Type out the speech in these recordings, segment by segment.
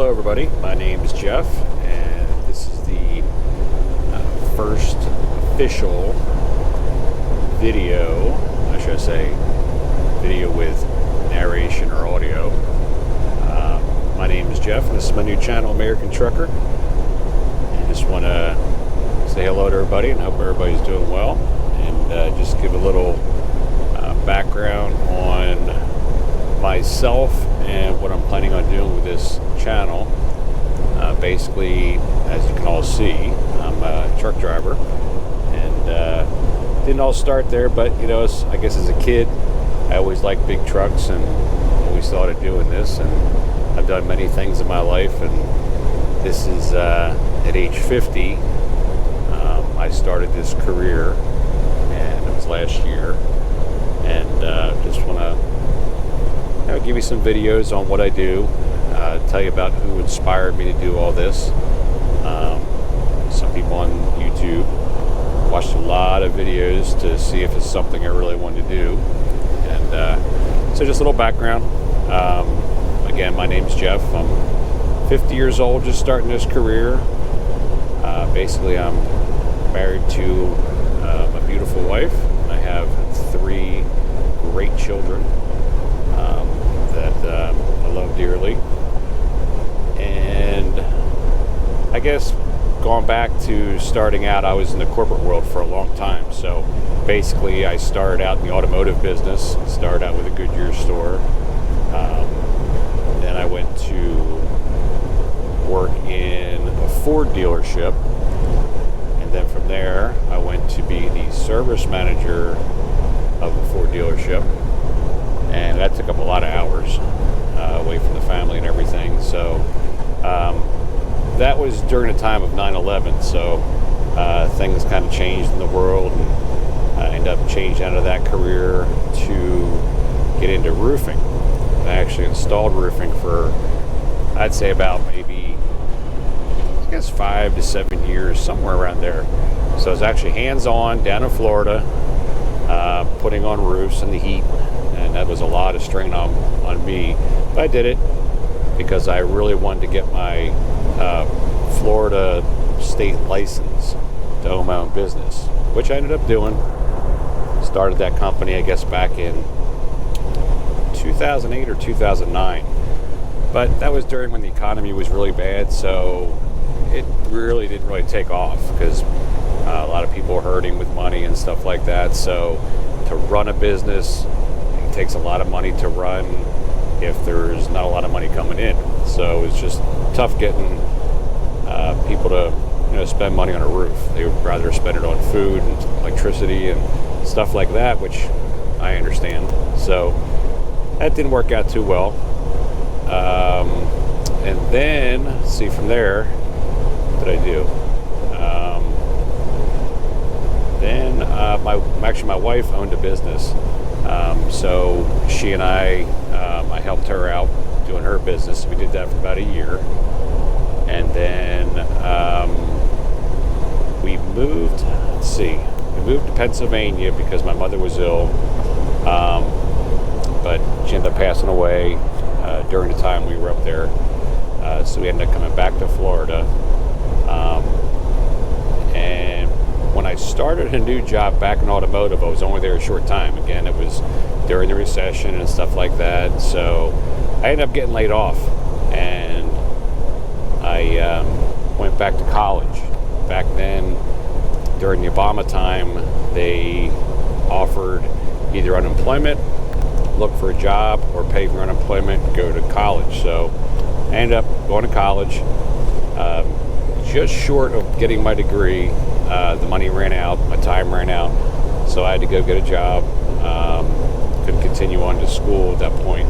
Hello everybody, my name is Jeff, and this is the first official video, video with narration or audio. My name is Jeff, and this is my new channel, American Trucker. And just want to say hello to everybody and hope everybody's doing well, and just give a little background on myself and what I'm planning on doing with this channel. Basically, as you can all see, I'm a truck driver, and didn't all start there, but you know, I guess as a kid I always liked big trucks and always thought of doing this, and I've done many things in my life, and this is at age 50 I started this career, and it was last year, and just want to give you some videos on what I do, tell you about who inspired me to do all this. Some people on YouTube watched a lot of videos to see if it's something I really wanted to do, and so just a little background. Again, my name's Jeff. I'm 50 years old, just starting this career. Basically, I'm married to a beautiful wife. I have 3 great children that I love dearly. And I guess going back to starting out, I was in the corporate world for a long time. So basically, I started out in the automotive business, started out with a Goodyear store. Then I went to work in a Ford dealership. And then from there, I went to be the service manager of a Ford dealership. And that took up a lot of hours away from the family and everything. So that was during the time of 9/11. So things kind of changed in the world, and I ended up changing out of that career to get into roofing. I actually installed roofing for, I'd say, about maybe, I guess, 5 to 7 years, somewhere around there. So I was actually hands-on down in Florida, putting on roofs in the heat, and that was a lot of strain on me. But I did it because I really wanted to get my Florida state license to own my own business, which I ended up doing. Started that company, I guess, back in 2008 or 2009. But that was during when the economy was really bad, so it really didn't really take off because a lot of people were hurting with money and stuff like that. So to run a business, it takes a lot of money to run if there's not a lot of money coming in. So it's just tough getting people to spend money on a roof. They would rather spend it on food and electricity and stuff like that, which I understand. So that didn't work out too well. And then, let's see, from there, what did I do? Then my wife owned a business. So she and I helped her out doing her business. We did that for about a year. And then we moved, we moved to Pennsylvania because my mother was ill. But she ended up passing away during the time we were up there. So we ended up coming back to Florida. And when I started a new job back in automotive, I was only there a short time. Again, it was during the recession and stuff like that. So I ended up getting laid off, and I went back to college. Back then, during the Obama time, they offered either unemployment, look for a job, or pay for unemployment and go to college. So I ended up going to college, just short of getting my degree. The money ran out, my time ran out, so I had to go get a job. Couldn't continue on to school at that point.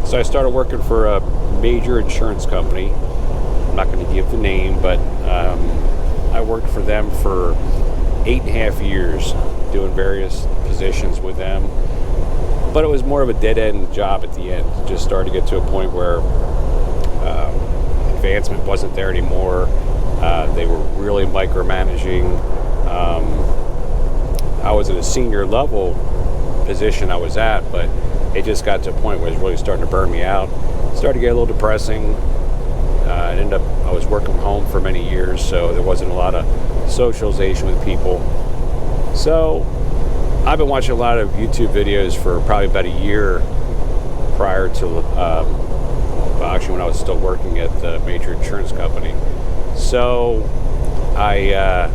So I started working for a major insurance company. I'm not going to give the name, but I worked for them for 8.5 years, doing various positions with them. But it was more of a dead-end job at the end. It just started to get to a point where advancement wasn't there anymore. They were really micromanaging. I was at a senior level position I was at, but it just got to a point where it was really starting to burn me out. It started to get a little depressing. I was working from home for many years, so there wasn't a lot of socialization with people. So I've been watching a lot of YouTube videos for probably about a year prior to, actually when I was still working at the major insurance company. So I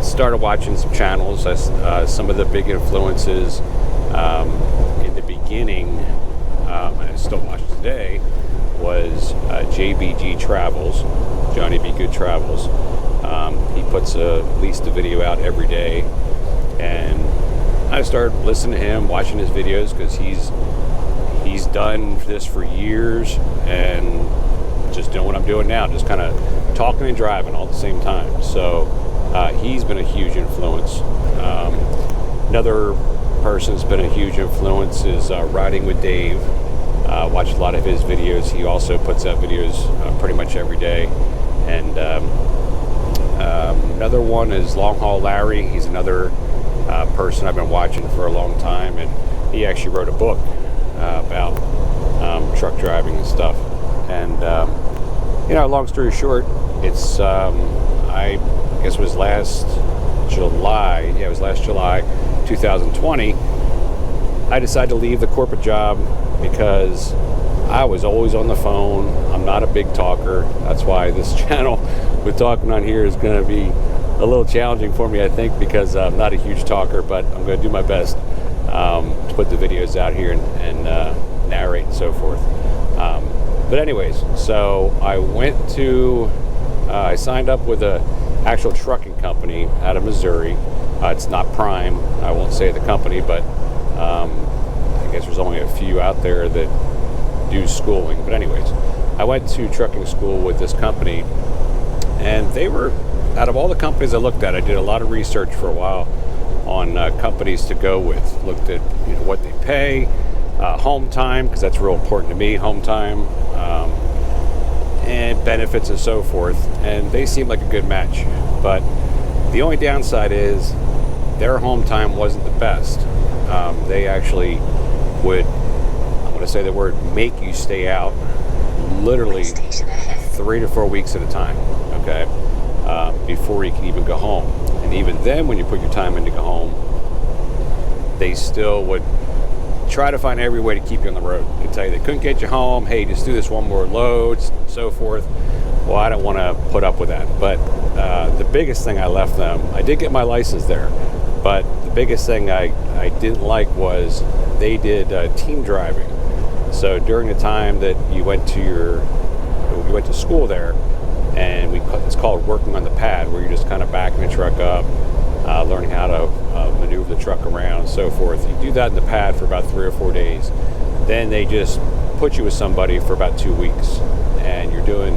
started watching some channels. Some of the big influences in the beginning, and I still watch today, was JBG Travels, Johnny B. Good Travels. He puts at least a video out every day, and I started listening to him, watching his videos, because he's done this for years, and just doing what I'm doing now, just kind of talking and driving all at the same time. So he's been a huge influence. Another person that's been a huge influence is Riding with Dave. Watch a lot of his videos. He also puts out videos pretty much every day. And another one is Long Haul Larry. He's another person I've been watching for a long time, and he actually wrote a book about truck driving and stuff. And long story short, it's I guess it was last July. Yeah, it was last July, 2020. I decided to leave the corporate job because I was always on the phone. I'm not a big talker. That's why this channel with talking on here is going to be a little challenging for me, I think, because I'm not a huge talker, but I'm going to do my best to put the videos out here and narrate and so forth. But anyways, so I signed up with a actual trucking company out of Missouri. It's not Prime. I won't say the company, but I guess there's only a few out there that do schooling. But anyways, I went to trucking school with this company, and they were, out of all the companies I looked at, I did a lot of research for a while on companies to go with. Looked at what they pay, home time, because that's real important to me, home time, and benefits and so forth. And they seemed like a good match. But the only downside is their home time wasn't the best. They actually would, I'm going to say the word, make you stay out literally 3 to 4 weeks at a time, okay, before you can even go home. And even then, when you put your time in to go home, they still would try to find every way to keep you on the road. They tell you they couldn't get you home. Hey, just do this one more load, and so forth. Well, I don't want to put up with that. But the biggest thing I left them, I did get my license there, but the biggest thing I didn't like was they did team driving. So during the time that you went to school there, and it's called working on the pad, where you're just kind of backing the truck up, learning how to maneuver the truck around and so forth. You do that in the pad for about 3 or 4 days. Then they just put you with somebody for about 2 weeks, and you're doing,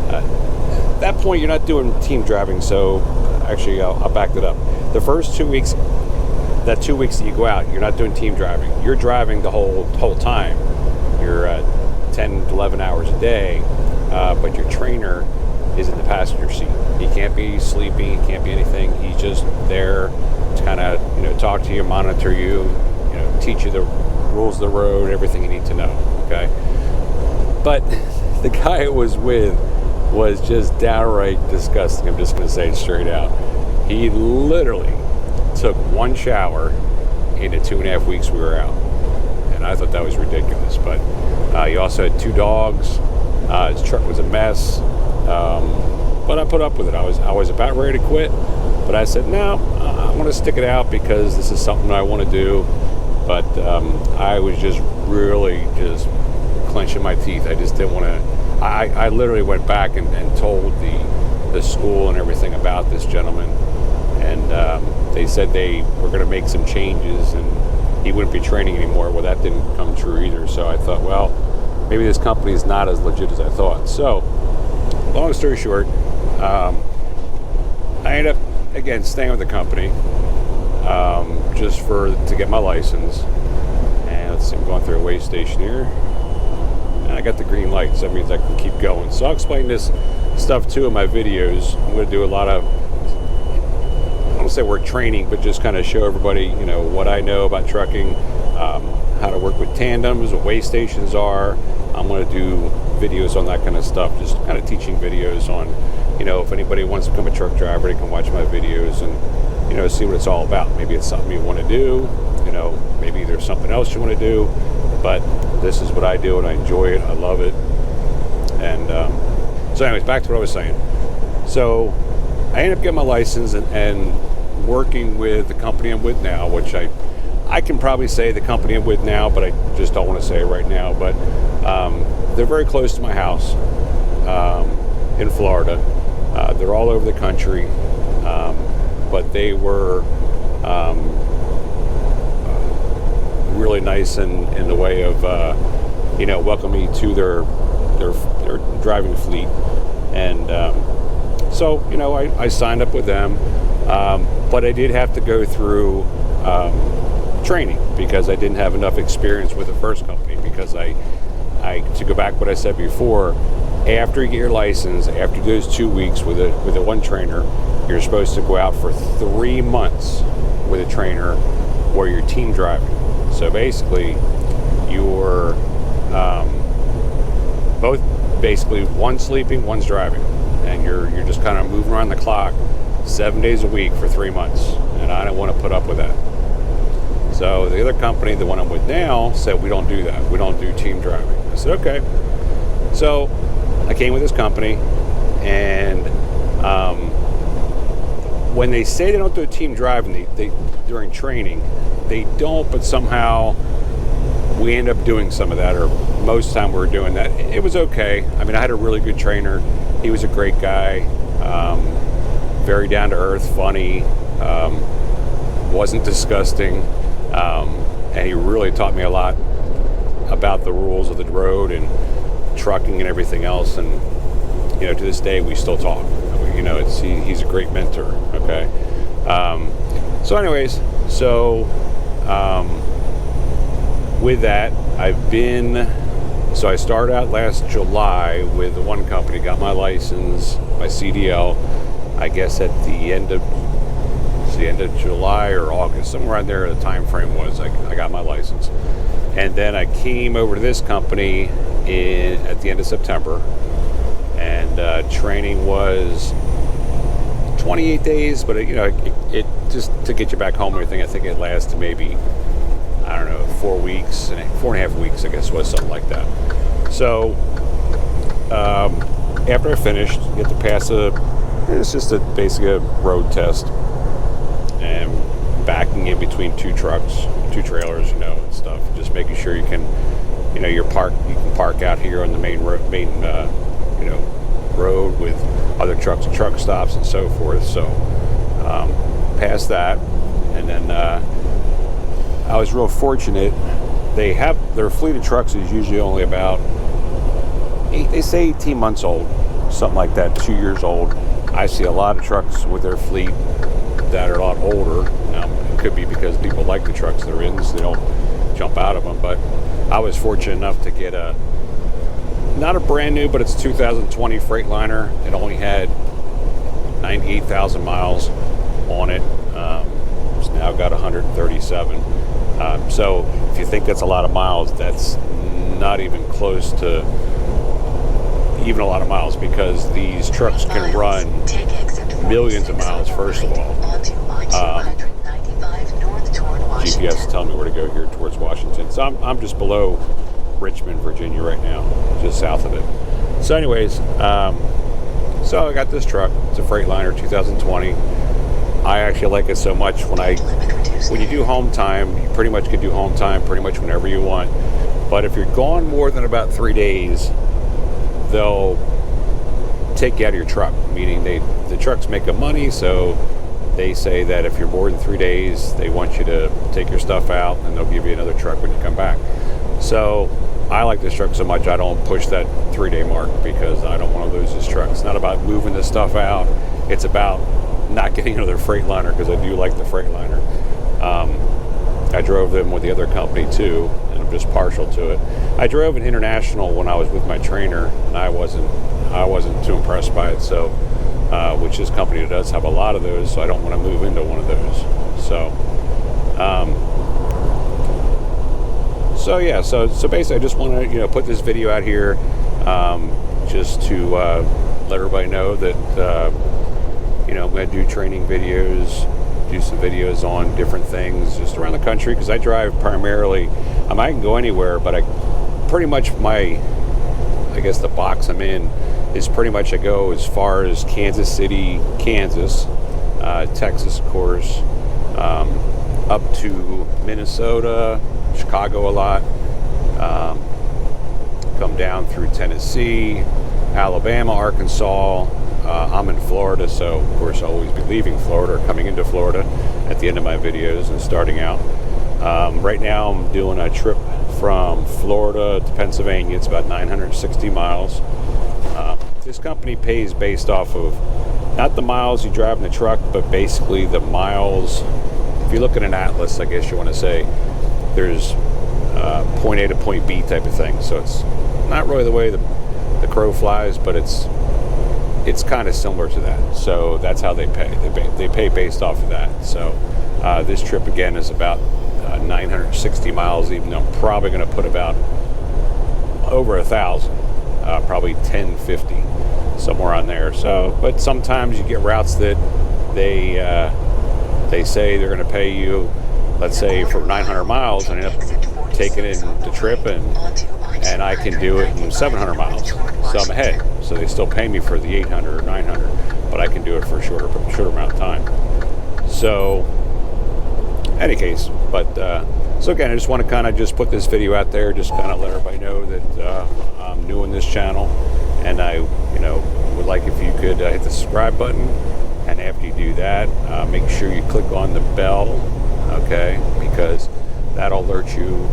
at that point you're not doing team driving. So actually I'll back that up. The first 2 weeks, that 2 weeks that you go out, you're not doing team driving. You're driving the whole time. You're 10 to 11 hours a day, but your trainer is in the passenger seat. He can't be sleepy, he can't be anything. He's just there to kind of talk to you, monitor you, teach you the rules of the road, everything you need to know. Okay, but the guy I was with was just downright disgusting. I'm just going to say it straight out. He literally took one shower in the 2.5 weeks we were out, and I thought that was ridiculous. But he also had 2 dogs. His truck was a mess. But I put up with it. I was about ready to quit, but I said, no, I want to stick it out because this is something I want to do. But I was just really just clenching my teeth. I just didn't want to. I literally went back and told the school and everything about this gentleman, and they said they were going to make some changes and he wouldn't be training anymore. Well, that didn't come true either. So I thought, well, maybe this company is not as legit as I thought. So long story short, I ended up, again, staying with the company just to get my license. And let's see, I'm going through a weigh station here. And I got the green light, so that means I can keep going. So I'll explain this stuff too in my videos. I'm going to do a lot of, I don't say work training, but just kind of show everybody, what I know about trucking, how to work with tandems, what weigh stations are. I'm going to do videos on that kind of stuff, just kind of teaching videos on, if anybody wants to become a truck driver, they can watch my videos and, see what it's all about. Maybe it's something you want to do, maybe there's something else you want to do, but this is what I do and I enjoy it. I love it. And so anyways, back to what I was saying. So I ended up getting my license and working with the company I'm with now, which I can probably say the company I'm with now, but I just don't want to say it right now. But they're very close to my house in Florida. They're all over the country, but they were really nice in the way of welcoming me to their driving fleet. And so I signed up with them, but I did have to go through training because I didn't have enough experience with the first company. Because I to go back what I said before, after you get your license, after those 2 weeks with a one trainer, you're supposed to go out for 3 months with a trainer where you're team driving. So basically, you're both basically one sleeping, one's driving, and you're just kind of moving around the clock 7 days a week for 3 months, and I don't want to put up with that. So the other company, the one I'm with now, said we don't do that. We don't do team driving. I said okay. So I came with this company, and when they say they don't do team driving, they during training, they don't, but somehow we end up doing some of that, or most of the time we were doing that. It was okay. I mean, I had a really good trainer. He was a great guy, very down to earth, funny, wasn't disgusting, and he really taught me a lot about the rules of the road and trucking and everything else. And to this day we still talk. He's a great mentor. Okay. So anyways, with that, I started out last July with the one company, got my license, my CDL, I guess at the end of July or August, somewhere around there the time frame was, I got my license. And then I came over to this company at the end of September, and training was 28 days, but it just to get you back home and everything, I think it lasted maybe, 4 weeks, 4.5 weeks, I guess, was something like that. So after I finished, you have to pass it's just basically a road test, and backing in between two trailers, and stuff, just making sure you can, you can park out here on the main road with other trucks and truck stops and so forth. So past that, and then I was real fortunate. Their fleet of trucks is usually only about they say 18 months old, something like that, 2 years old. I see a lot of trucks with their fleet that are a lot older. It could be because people like the trucks they're in, so they don't jump out of them. But I was fortunate enough to get not a brand new, but it's a 2020 Freightliner. It only had 98,000 miles on it. It's now got 137. So if you think that's a lot of miles, that's not even close to even a lot of miles, because these trucks can run millions of miles, first of all. GPS is telling me where to go here towards Washington. So I'm just below Richmond, Virginia right now, just south of it. So anyways, so I got this truck. It's a Freightliner 2020. I actually like it so much. When you do home time, you pretty much can do home time pretty much whenever you want. But if you're gone more than about 3 days, they'll take you out of your truck, meaning the trucks make them money, so they say that if you're more than 3 days, they want you to take your stuff out, and they'll give you another truck when you come back. So I like this truck so much, I don't push that 3-day mark, because I don't want to lose this truck. It's not about moving this stuff out. It's about not getting another Freightliner, because I do like the Freightliner. I drove them with the other company too, and I'm just partial to it. I drove an International when I was with my trainer, and I wasn't too impressed by it. So, which this company does have a lot of those, so I don't want to move into one of those. So yeah. So basically, I just want to put this video out here. just to let everybody know that I'm going to do training videos, do some videos on different things just around the country, because I drive primarily. I can go anywhere, but I pretty much I guess the box I'm in is pretty much I go as far as Kansas City, Kansas, Texas, of course, up to Minnesota, Chicago a lot, come down through Tennessee, Alabama, Arkansas. I'm in Florida, so of course I'll always be leaving Florida or coming into Florida at the end of my videos and starting out. Right now I'm doing a trip from Florida to Pennsylvania. It's about 960 miles. This company pays based off of not the miles you drive in the truck, but basically the miles. If you look at an atlas, I guess you want to say, there's point A to point B type of thing. So it's not really the way the crow flies, but it's kind of similar to that. So that's how they pay. They pay based off of that. So this trip again is about 960 miles, even though I'm probably going to put about over 1,000, probably 1050, somewhere on there. So, but sometimes you get routes that they say they're going to pay you, let's say for 900 miles, and end up taking it the trip, and I can do it in 700 miles. So I'm ahead. So they still pay me for the 800 or 900, but I can do it for a shorter amount of time. So, any case, but so again, I just want to kind of just put this video out there, just kind of let everybody know that I'm new in this channel, and I would like if you could hit the subscribe button, and after you do that, make sure you click on the bell, okay, because that'll alert you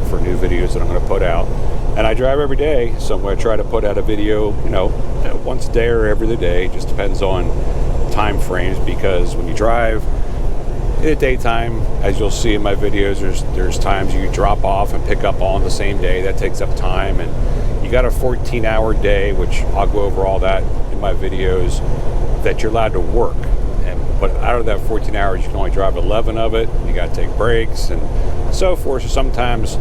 for new videos that I'm going to put out. And I drive every day, so I'm going to try to put out a video, once a day or every other day. It just depends on time frames, because when you drive in the daytime, as you'll see in my videos, there's times you drop off and pick up all on the same day. That takes up time, and you got a 14-hour day, which I'll go over all that in my videos, that you're allowed to work. But out of that 14 hours, you can only drive 11 of it. You got to take breaks and so forth. So sometimes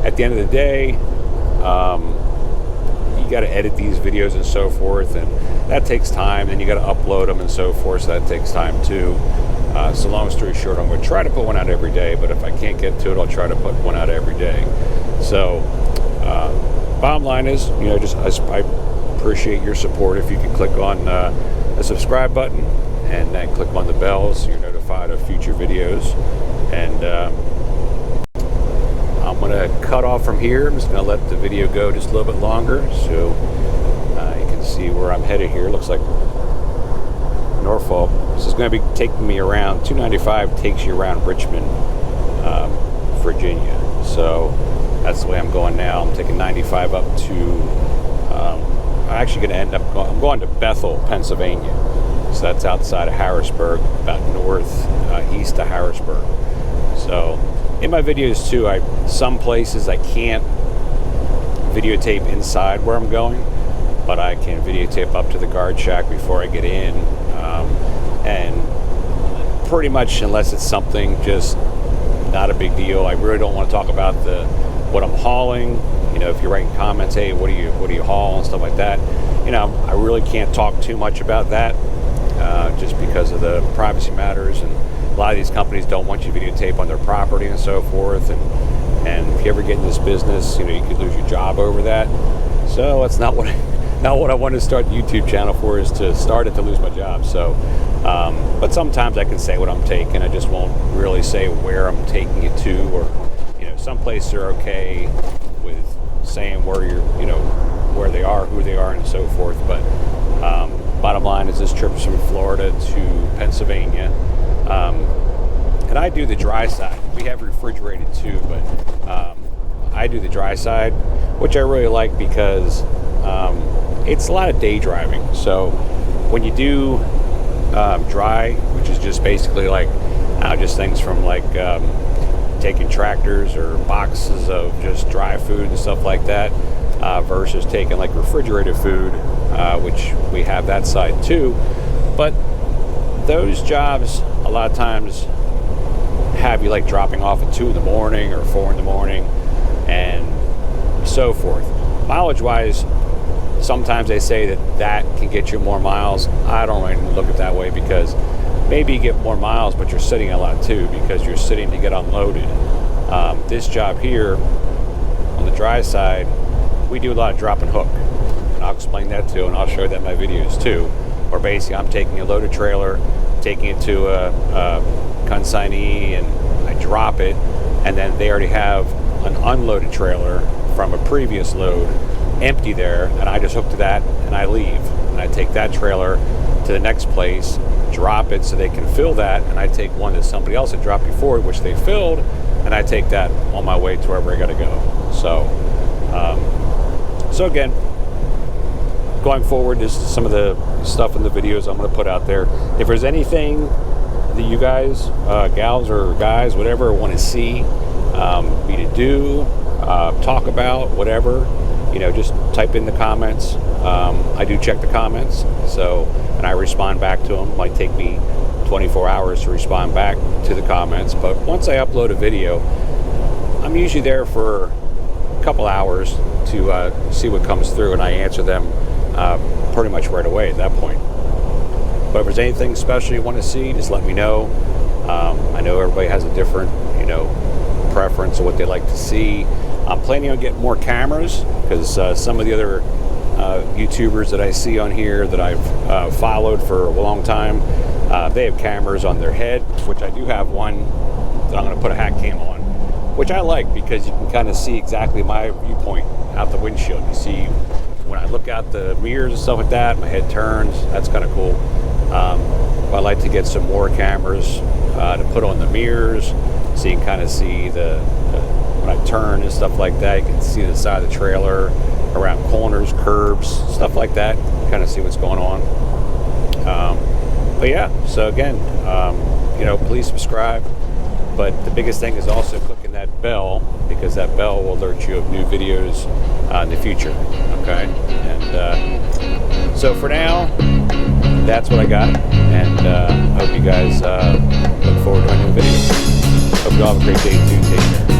at the end of the day, you got to edit these videos and so forth, and that takes time. Then you got to upload them and so forth, so that takes time too. So long story short, I'm going to try to put one out every day, but if I can't get to it, I'll try to put one out every day. So bottom line is, I appreciate your support. If you can click on the subscribe button and then click on the bell so you're notified of future videos. And I'm going to cut off from here. I'm just going to let the video go just a little bit longer, so you can see where I'm headed here. Looks like Norfolk. This is going to be taking me around 295, takes you around Richmond, Virginia. So that's the way I'm going now. I'm taking 95 up to I'm actually going to end up I'm going to Bethel, Pennsylvania. So that's outside of Harrisburg, about east of Harrisburg. So in my videos too, some places I can't videotape inside where I'm going, but I can videotape up to the guard shack before I get in. And pretty much, unless it's something just not a big deal, I really don't want to talk about what I'm hauling. If you're writing comments, hey, what do you haul and stuff like that, I really can't talk too much about that, just because of the privacy matters, and a lot of these companies don't want you to videotape on their property and so forth, and if you ever get in this business, you could lose your job over that. So that's not what I want to start the YouTube channel for, is to start it to lose my job. So but sometimes I can say what I'm taking. I just won't really say where I'm taking it to, or some places are okay with saying where where they are, who they are, and so forth. But bottom line is, this trip is from Florida to Pennsylvania, and I do the dry side. We have refrigerated too, but I do the dry side, which I really like, because it's a lot of day driving. So when you do dry, which is just basically like just things from like taking tractors or boxes of just dry food and stuff like that, versus taking like refrigerated food, which we have that side too. But those jobs a lot of times have you like dropping off at 2 in the morning or 4 in the morning and so forth. Mileage wise, sometimes they say that that can get you more miles. I don't really look at it that way, because maybe you get more miles, but you're sitting a lot too, because you're sitting to get unloaded. This job here on the dry side, we do a lot of drop and hook, and I'll explain that too, and I'll show that in my videos too, where basically I'm taking a loaded trailer, taking it to a consignee, and I drop it, and then they already have an unloaded trailer from a previous load empty there, and I just hook to that and I leave, and I take that trailer to the next place, drop it so they can fill that, and I take one that somebody else had dropped before, which they filled, and I take that on my way to wherever I gotta go. So again, going forward, this is some of the stuff in the videos I'm going to put out there. If there's anything that you guys, gals or guys, whatever, want to see me to do, talk about, whatever, just type in the comments. I do check the comments, and I respond back to them. It might take me 24 hours to respond back to the comments, but once I upload a video, I'm usually there for a couple hours to see what comes through, and I answer them pretty much right away at that point. But if there's anything special you want to see, just let me know. I know everybody has a different, preference of what they like to see. I'm planning on getting more cameras, because some of the other YouTubers that I see on here that I've followed for a long time, they have cameras on their head, which I do have one that I'm going to put a hat cam on, which I like, because you can kind of see exactly my viewpoint out the windshield. You see when I look out the mirrors and stuff like that, my head turns. That's kind of cool. But I like to get some more cameras to put on the mirrors, so you can kind of see when I turn and stuff like that. You can see the side of the trailer, around corners, curbs, stuff like that. Kind of see what's going on. But yeah, so again, please subscribe. But the biggest thing is also clicking that bell, because that bell will alert you of new videos in the future. Okay, and so for now, that's what I got, and I hope you guys look forward to my new video. Hope you all have a great day too. Take care.